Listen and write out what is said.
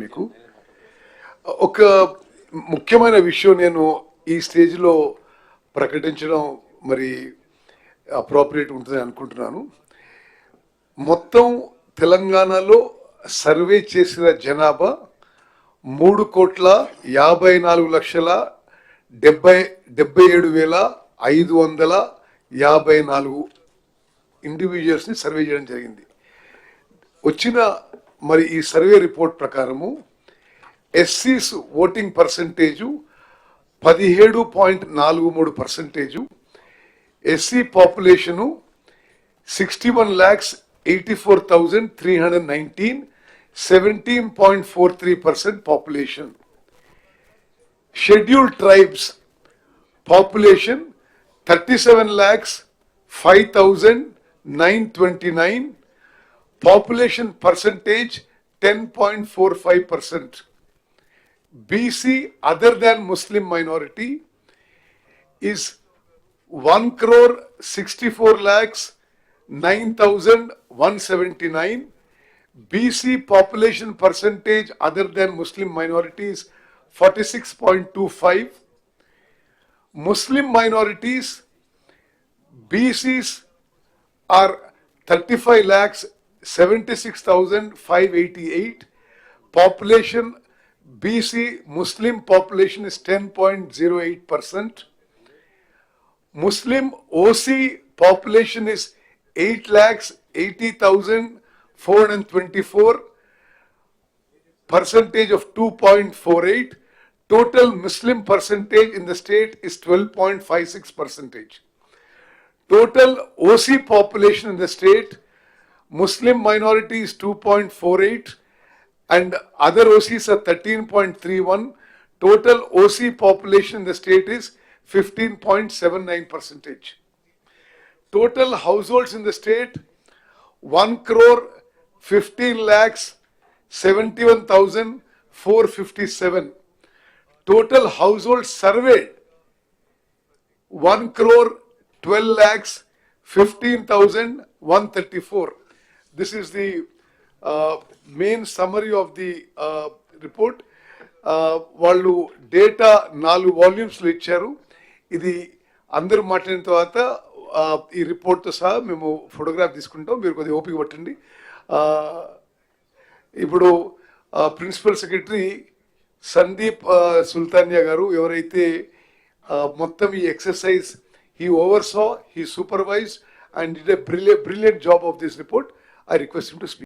మీకు ఒక ముఖ్యమైన విషయం నేను ఈ స్టేజ్లో ప్రకటించడం మరి అప్రోప్రియేట్ ఉంటుందని అనుకుంటున్నాను. మొత్తం తెలంగాణలో సర్వే చేసిన జనాభా 3,54,77,554 ఇండివిజువల్స్ని సర్వే చేయడం జరిగింది. వచ్చిన మరి ఈ సర్వే రిపోర్ట్ ప్రకారము ఎస్సీస్ voting percentage 17.43%, SC population 61,84,319, 17.43% population. Scheduled tribes population 37,05,929, population percentage 10.45%. BC other than Muslim minority is 1,64,09,179. BC population percentage other than Muslim minority is 46.25. Muslim minorities BCs are 35,76,588. Population BC Muslim population is 10.08%. Muslim OC population is 8,80,424, percentage of 2.48. Total Muslim percentage in the state is 12.56%. Total OC population in the state, Muslim minority is 2.48 and other OCs are 13.31. Total OC population in the state is 15.79%. Total households in the state 1,15,71,457. Total households surveyed 1,12,15,134. This is the main summary of the report. వాళ్ళు data 4 వాల్యూమ్స్లో ఇచ్చారు. ఇది అందరూ మాట్లాడిన తర్వాత ఈ రిపోర్ట్తో సహా మేము photograph తీసుకుంటాం. మీరు కొద్దిగా ఓపిక పట్టండి. ఇప్పుడు ప్రిన్సిపల్ సెక్రటరీ సందీప్ సుల్తానియా గారు ఎవరైతే మొత్తం ఈ exercise he oversaw, he supervised and did a brilliant job of this report. I request him to speak.